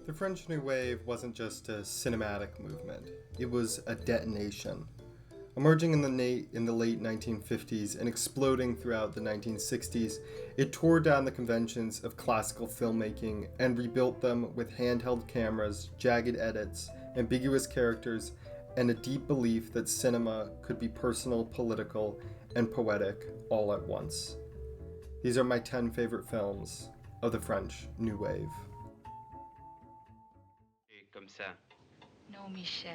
The French New Wave wasn't just a cinematic movement, it was a detonation. Emerging in the late 1950s and exploding throughout the 1960s, it tore down the conventions of classical filmmaking and rebuilt them with handheld cameras, jagged edits, ambiguous characters, and a deep belief that cinema could be personal, political, and poetic all at once. These are my 10 favorite films of the French New Wave. Comme ça. Non, Michel.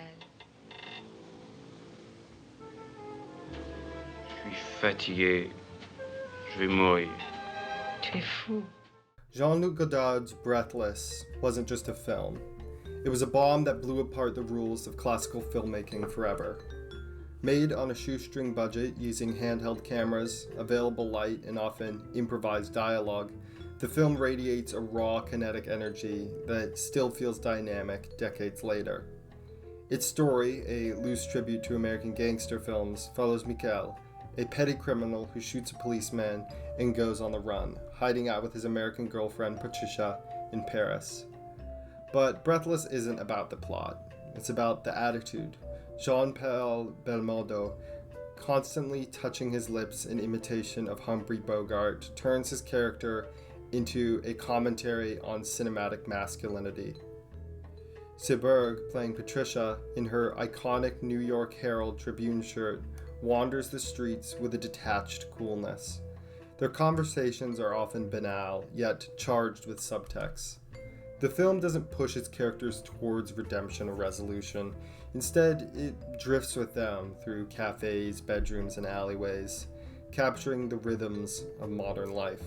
Je suis fatigué. Je vais mourir. Tu es fou. Jean-Luc Godard's Breathless wasn't just a film. It was a bomb that blew apart the rules of classical filmmaking forever. Made on a shoestring budget using handheld cameras, available light, and often improvised dialogue, the film radiates a raw kinetic energy that still feels dynamic decades later. Its story, a loose tribute to American gangster films, follows Michael, a petty criminal who shoots a policeman and goes on the run, hiding out with his American girlfriend Patricia in Paris. But Breathless isn't about the plot. It's about the attitude. Jean-Paul Belmondo, constantly touching his lips in imitation of Humphrey Bogart, turns his character into a commentary on cinematic masculinity. Sherborg, playing Patricia in her iconic New York Herald Tribune shirt, wanders the streets with a detached coolness. Their conversations are often banal, yet charged with subtext. The film doesn't push its characters towards redemption or resolution. Instead, it drifts with them through cafes, bedrooms, and alleyways, capturing the rhythms of modern life.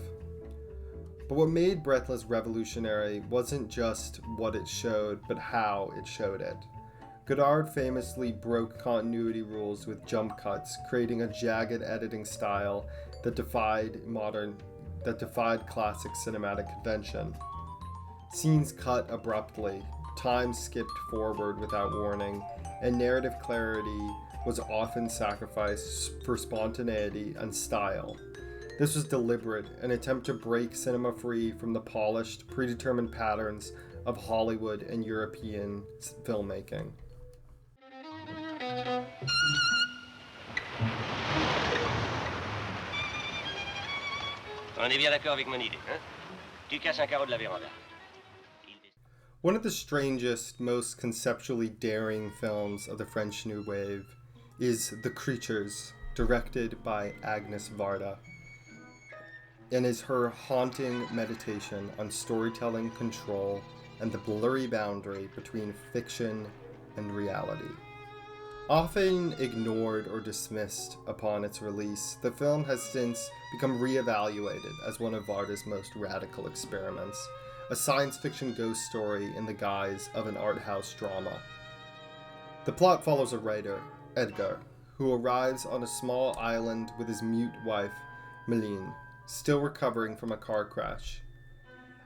But what made Breathless revolutionary wasn't just what it showed, but how it showed it. Godard famously broke continuity rules with jump cuts, creating a jagged editing style that defied classic cinematic convention. Scenes cut abruptly, time skipped forward without warning, and narrative clarity was often sacrificed for spontaneity and style. This was deliberate, an attempt to break cinema free from the polished, predetermined patterns of Hollywood and European filmmaking. On est bien d'accord avec mon idée, hein? Tu casses un carreau de la véranda. One of the strangest, most conceptually daring films of the French New Wave is The Creatures, directed by Agnes Varda, and is her haunting meditation on storytelling control and the blurry boundary between fiction and reality. Often ignored or dismissed upon its release, the film has since become re-evaluated as one of Varda's most radical experiments, a science fiction ghost story in the guise of an art house drama. The plot follows a writer, Edgar, who arrives on a small island with his mute wife, Meline, still recovering from a car crash.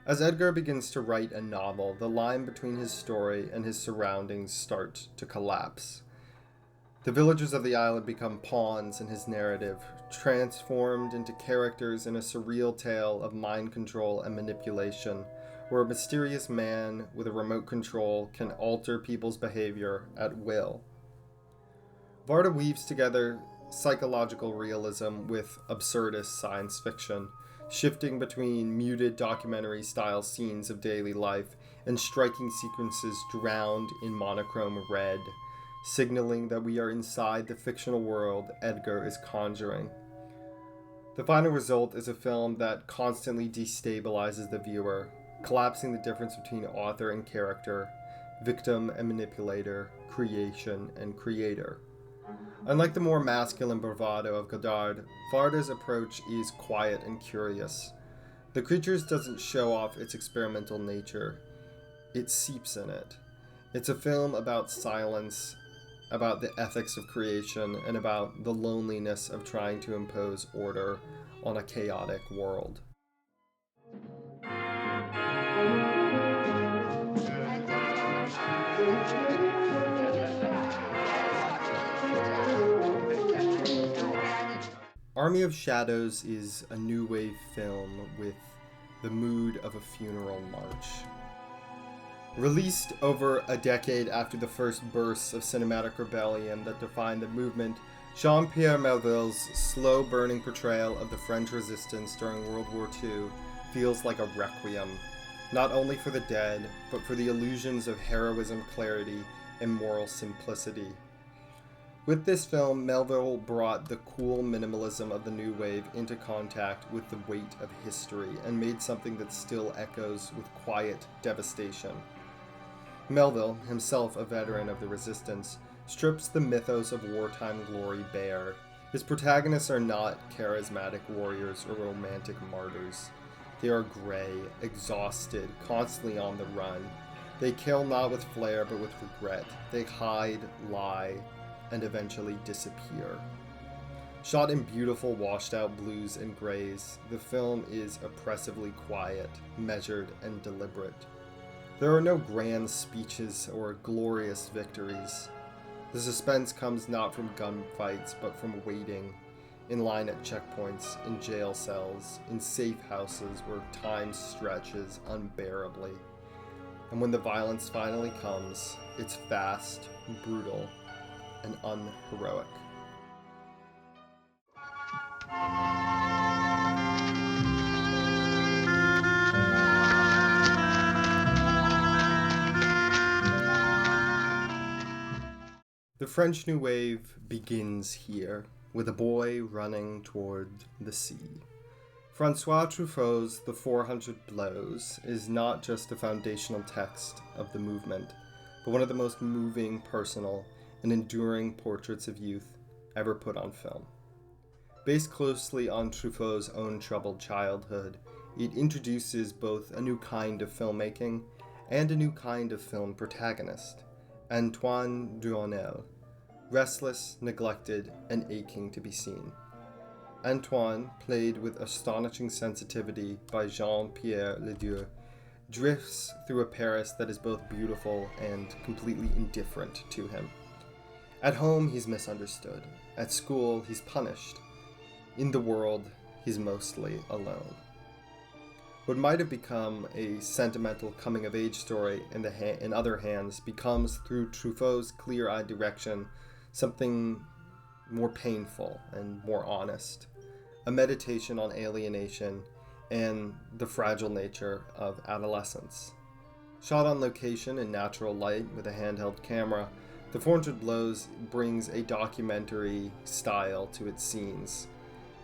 As Edgar begins to write a novel, the line between his story and his surroundings start to collapse. The villagers of the island become pawns in his narrative, transformed into characters in a surreal tale of mind control and manipulation, where a mysterious man with a remote control can alter people's behavior at will. Varda weaves together psychological realism with absurdist science fiction, shifting between muted documentary-style scenes of daily life and striking sequences drowned in monochrome red, signaling that we are inside the fictional world Edgar is conjuring. The final result is a film that constantly destabilizes the viewer, collapsing the difference between author and character, victim and manipulator, creation and creator. Unlike the more masculine bravado of Godard, Varda's approach is quiet and curious. The Creatures doesn't show off its experimental nature. It seeps in it. It's a film about silence, about the ethics of creation, and about the loneliness of trying to impose order on a chaotic world. Army of Shadows is a new wave film with the mood of a funeral march. Released over a decade after the first bursts of cinematic rebellion that defined the movement, Jean-Pierre Melville's slow-burning portrayal of the French resistance during World War II feels like a requiem, not only for the dead, but for the illusions of heroism, clarity, and moral simplicity. With this film, Melville brought the cool minimalism of the New Wave into contact with the weight of history and made something that still echoes with quiet devastation. Melville, himself a veteran of the resistance, strips the mythos of wartime glory bare. His protagonists are not charismatic warriors or romantic martyrs. They are gray, exhausted, constantly on the run. They kill not with flair but with regret. They hide, lie, and eventually disappear. Shot in beautiful washed-out blues and grays, the film is oppressively quiet, measured, and deliberate. There are no grand speeches or glorious victories. The suspense comes not from gunfights, but from waiting, in line at checkpoints, in jail cells, in safe houses where time stretches unbearably. And when the violence finally comes, it's fast, brutal, and unheroic. The French New Wave begins here, with a boy running toward the sea. François Truffaut's The 400 Blows is not just a foundational text of the movement, but one of the most moving, personal, and enduring portraits of youth ever put on film. Based closely on Truffaut's own troubled childhood, it introduces both a new kind of filmmaking and a new kind of film protagonist, Antoine Duhamel, restless, neglected, and aching to be seen. Antoine, played with astonishing sensitivity by Jean-Pierre Ledieu, drifts through a Paris that is both beautiful and completely indifferent to him. At home, he's misunderstood. At school, he's punished. In the world, he's mostly alone. What might have become a sentimental coming-of-age story in other hands becomes, through Truffaut's clear-eyed direction, something more painful and more honest, a meditation on alienation and the fragile nature of adolescence. Shot on location in natural light with a handheld camera, The 400 Blows brings a documentary style to its scenes,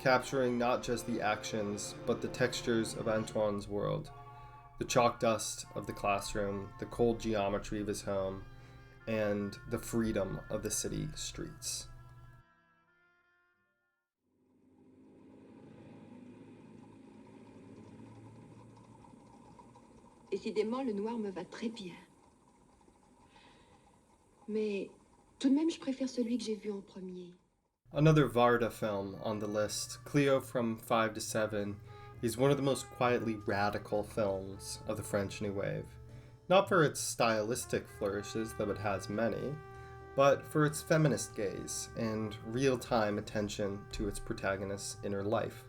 capturing not just the actions, but the textures of Antoine's world, the chalk dust of the classroom, the cold geometry of his home, and the freedom of the city streets. Décidément, le noir me va très bien. Mais tout de même, je préfère celui que j'ai vu en premier. Another Varda film on the list, Cleo from 5 to 7, is one of the most quietly radical films of the French New Wave. Not for its stylistic flourishes, though it has many, but for its feminist gaze and real-time attention to its protagonist's inner life.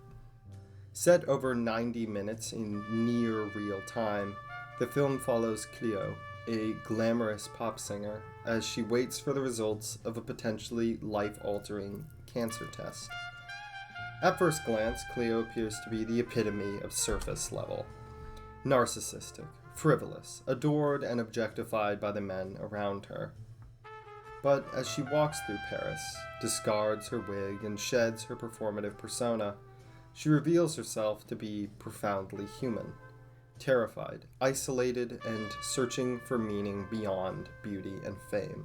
Set over 90 minutes in near real time, the film follows Cleo, a glamorous pop singer, as she waits for the results of a potentially life-altering cancer test. At first glance, Cleo appears to be the epitome of surface level. Narcissistic, frivolous, adored and objectified by the men around her. But as she walks through Paris, discards her wig, and sheds her performative persona, she reveals herself to be profoundly human, terrified, isolated, and searching for meaning beyond beauty and fame.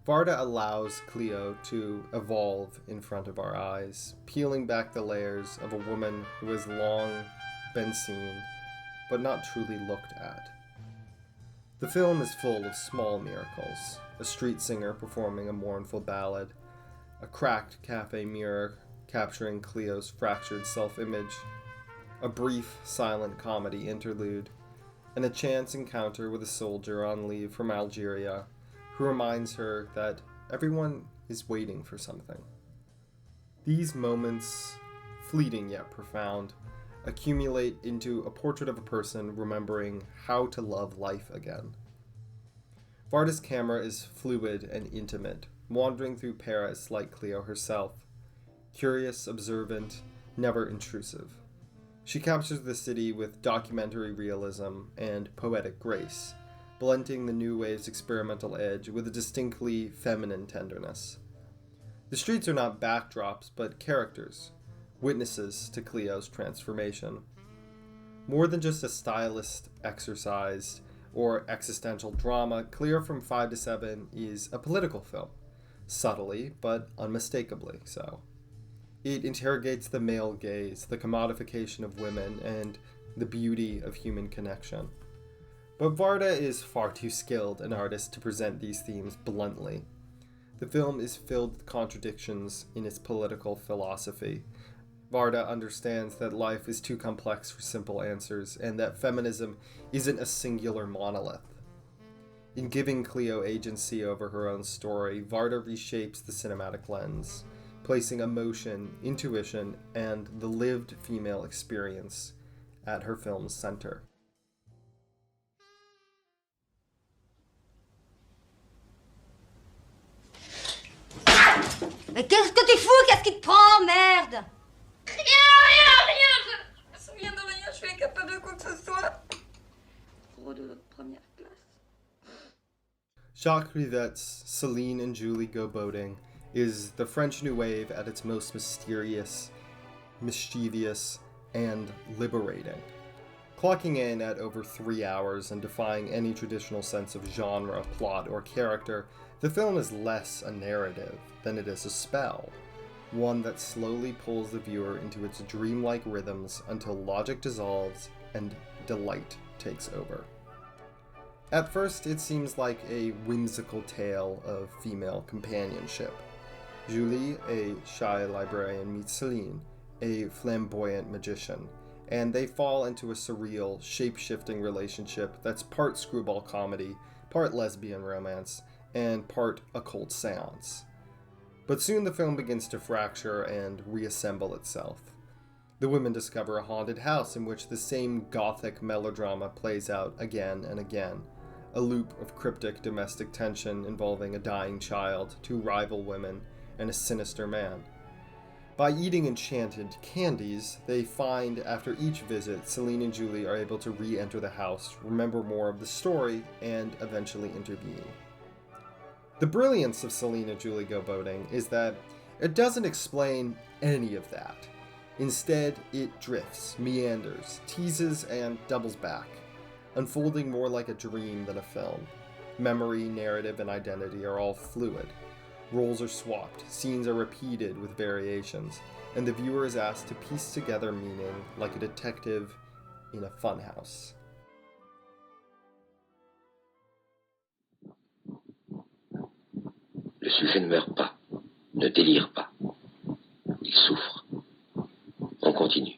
Varda allows Cleo to evolve in front of our eyes, peeling back the layers of a woman who has long been seen, but not truly looked at. The film is full of small miracles: a street singer performing a mournful ballad, a cracked cafe mirror capturing Cleo's fractured self-image, a brief, silent comedy interlude, and a chance encounter with a soldier on leave from Algeria who reminds her that everyone is waiting for something. These moments, fleeting yet profound, accumulate into a portrait of a person remembering how to love life again. Varda's camera is fluid and intimate, wandering through Paris like Cleo herself, curious, observant, never intrusive. She captures the city with documentary realism and poetic grace, blending the new wave's experimental edge with a distinctly feminine tenderness. The streets are not backdrops, but characters, witnesses to Cleo's transformation. More than just a stylist exercise or existential drama, Cleo from 5 to 7 is a political film, subtly but unmistakably so. It interrogates the male gaze, the commodification of women, and the beauty of human connection. But Varda is far too skilled an artist to present these themes bluntly. The film is filled with contradictions in its political philosophy. Varda understands that life is too complex for simple answers, and that feminism isn't a singular monolith. In giving Cleo agency over her own story, Varda reshapes the cinematic lens, placing emotion, intuition, and the lived female experience at her film's center. Mais qu'est-ce que tu fous? Qu'est-ce qui te prend, merde? Rien. Je me souviens de rien, je suis incapable de quoi que ce soit. Gros de première classe. Jacques Rivette's Seline and Julie Go Boating is the French New Wave at its most mysterious, mischievous, and liberating. Clocking in at over 3 hours and defying any traditional sense of genre, plot, or character, the film is less a narrative than it is a spell, one that slowly pulls the viewer into its dreamlike rhythms until logic dissolves and delight takes over. At first, it seems like a whimsical tale of female companionship. Julie, a shy librarian, meets Seline, a flamboyant magician, and they fall into a surreal, shape-shifting relationship that's part screwball comedy, part lesbian romance, and part occult seance. But soon the film begins to fracture and reassemble itself. The women discover a haunted house in which the same gothic melodrama plays out again and again, a loop of cryptic domestic tension involving a dying child, 2 rival women, and a sinister man. By eating enchanted candies, they find after each visit, Seline and Julie are able to re-enter the house, remember more of the story, and eventually intervene. The brilliance of Seline and Julie Go Boating is that it doesn't explain any of that. Instead, it drifts, meanders, teases, and doubles back, unfolding more like a dream than a film. Memory, narrative, and identity are all fluid. Roles are swapped, scenes are repeated with variations, and the viewer is asked to piece together meaning like a detective in a funhouse. Le sujet ne meurt pas, ne délire pas. Il souffre. On continue.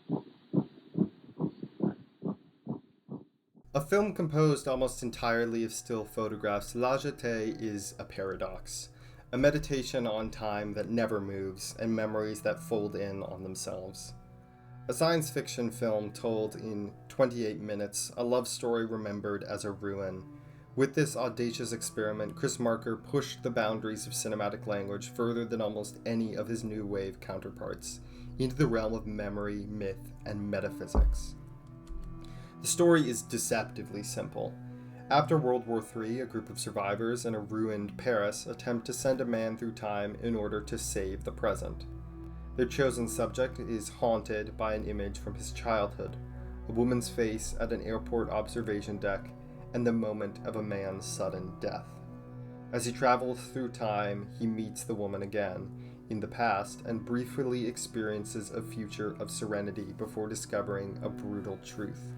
A film composed almost entirely of still photographs, Lajite is a paradox. A meditation on time that never moves, and memories that fold in on themselves. A science fiction film told in 28 minutes, a love story remembered as a ruin. With this audacious experiment, Chris Marker pushed the boundaries of cinematic language further than almost any of his new wave counterparts, into the realm of memory, myth, and metaphysics. The story is deceptively simple. After World War III, a group of survivors in a ruined Paris attempt to send a man through time in order to save the present. Their chosen subject is haunted by an image from his childhood, a woman's face at an airport observation deck, and the moment of a man's sudden death. As he travels through time, he meets the woman again, in the past, and briefly experiences a future of serenity before discovering a brutal truth.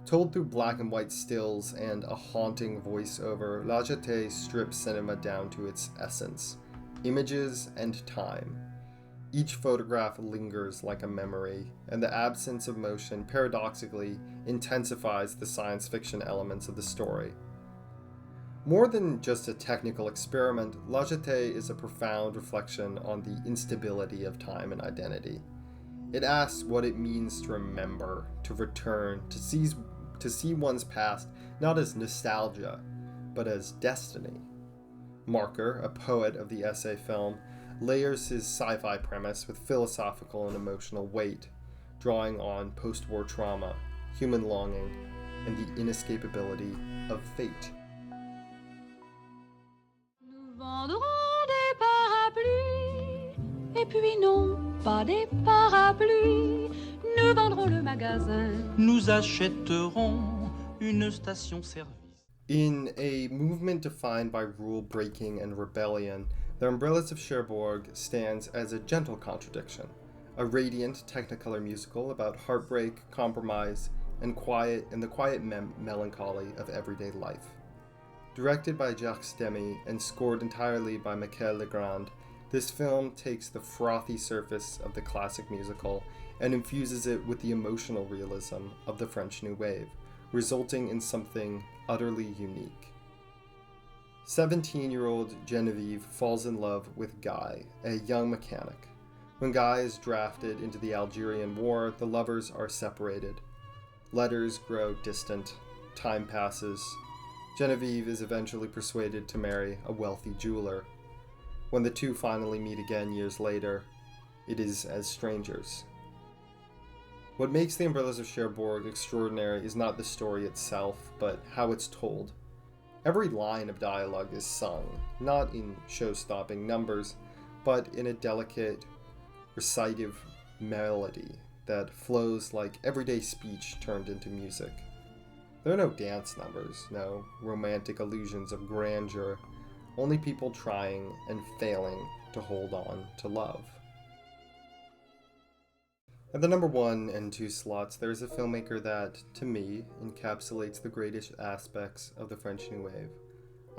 Told through black and white stills and a haunting voiceover, Lajite strips cinema down to its essence, images and time. Each photograph lingers like a memory, and the absence of motion paradoxically intensifies the science fiction elements of the story. More than just a technical experiment, Lajite is a profound reflection on the instability of time and identity. It asks what it means to remember, to return, to see one's past not as nostalgia, but as destiny. Marker, a poet of the essay film, layers his sci-fi premise with philosophical and emotional weight, drawing on post-war trauma, human longing, and the inescapability of fate. Nous vendrons des parapluies, et puis non, pas des parapluies. Nous vendrons le magasin. Nous achèterons une station-service. In a movement defined by rule-breaking and rebellion, the Umbrellas of Sherborg stands as a gentle contradiction, a radiant Technicolor musical about heartbreak, compromise, and the quiet melancholy of everyday life. Directed by Jacques Demy and scored entirely by Michael Legrand, this film takes the frothy surface of the classic musical and infuses it with the emotional realism of the French New Wave, resulting in something utterly unique. 17-year-old Genevieve falls in love with Guy, a young mechanic. When Guy is drafted into the Algerian War, the lovers are separated. Letters grow distant. Time passes. Genevieve is eventually persuaded to marry a wealthy jeweler. When the two finally meet again years later, it is as strangers. What makes The Umbrellas of Cherbourg extraordinary is not the story itself, but how it's told. Every line of dialogue is sung, not in show-stopping numbers, but in a delicate, recitative melody that flows like everyday speech turned into music. There are no dance numbers, no romantic illusions of grandeur, only people trying and failing to hold on to love. At the number 1 and 2 slots, there is a filmmaker that, to me, encapsulates the greatest aspects of the French New Wave,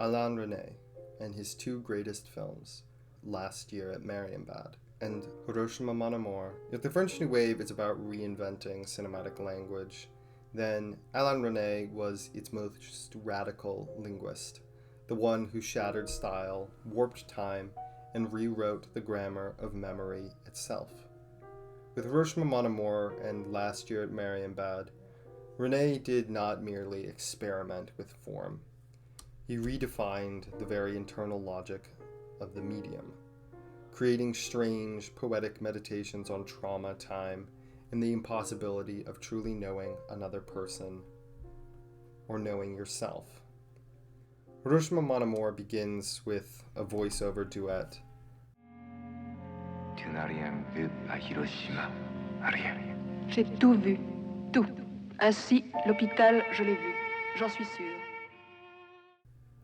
Alain Resnais, and his 2 greatest films, Last Year at Marrybad and Hiroshima Mon Amour. If the French New Wave is about reinventing cinematic language, then Alain Resnais was its most radical linguist, the one who shattered style, warped time, and rewrote the grammar of memory itself. With Hiroshima Mon Amour and Last Year at Marrybad, Resnais did not merely experiment with form. He redefined the very internal logic of the medium, creating strange, poetic meditations on trauma, time, and the impossibility of truly knowing another person or knowing yourself. Hiroshima Mon Amour begins with a voiceover duet. Tu n'as rien vu à Hiroshima, rien. J'ai tout vu, tout. Ainsi, l'hôpital, je l'ai vu, j'en suis sûre.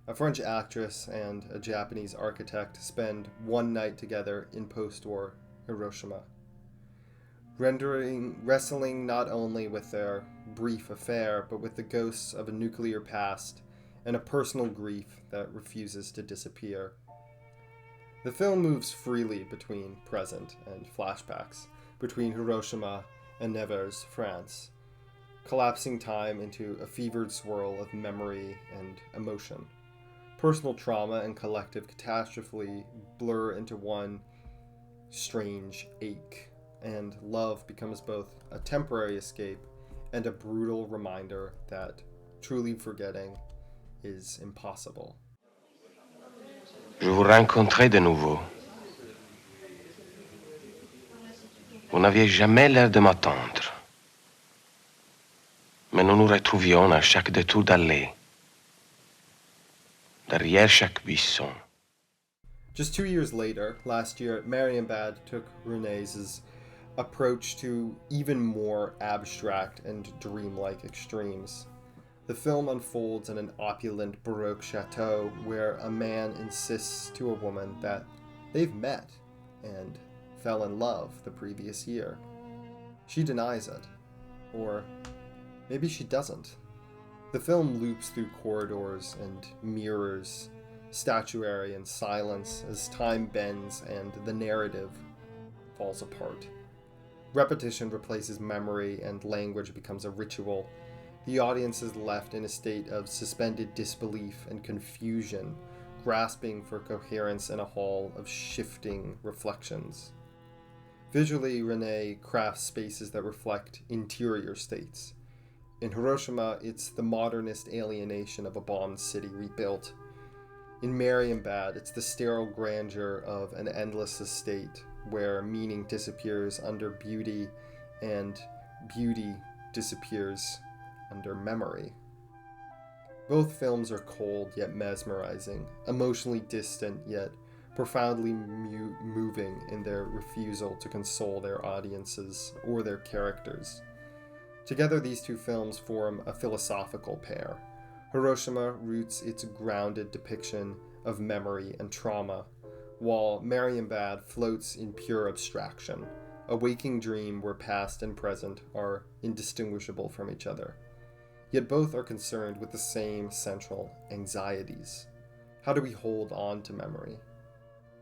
A French actress and a Japanese architect spend one night together in post-war Hiroshima, wrestling not only with their brief affair, but with the ghosts of a nuclear past and a personal grief that refuses to disappear. The film moves freely between present and flashbacks, between Hiroshima and Nevers, France, collapsing time into a fevered swirl of memory and emotion. Personal trauma and collective catastrophe blur into one strange ache, and love becomes both a temporary escape and a brutal reminder that truly forgetting is impossible. Je vous rencontrai de nouveau. Vous n'aviez jamais l'air de m'attendre. Mais nous nous retrouvions à chaque détour d'allée, derrière chaque buisson. Just 2 years later, Last Year at Marrybad took Resnais's approach to even more abstract and dreamlike extremes. The film unfolds in an opulent Baroque chateau where a man insists to a woman that they've met and fell in love the previous year. She denies it, or maybe she doesn't. The film loops through corridors and mirrors, statuary and silence as time bends and the narrative falls apart. Repetition replaces memory and language becomes a ritual. The audience is left in a state of suspended disbelief and confusion, grasping for coherence in a hall of shifting reflections. Visually, René crafts spaces that reflect interior states. In Hiroshima, it's the modernist alienation of a bombed city rebuilt. In Marrybad, it's the sterile grandeur of an endless estate where meaning disappears under beauty and beauty disappears under memory. Both films are cold yet mesmerizing, emotionally distant yet profoundly moving in their refusal to console their audiences or their characters. Together, these two films form a philosophical pair. Hiroshima roots its grounded depiction of memory and trauma, while Marrybad floats in pure abstraction, a waking dream where past and present are indistinguishable from each other. Yet both are concerned with the same central anxieties. How do we hold on to memory?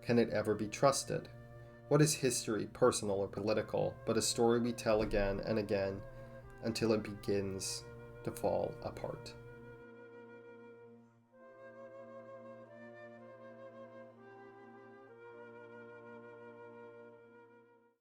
Can it ever be trusted? What is history, personal or political, but a story we tell again and again until it begins to fall apart?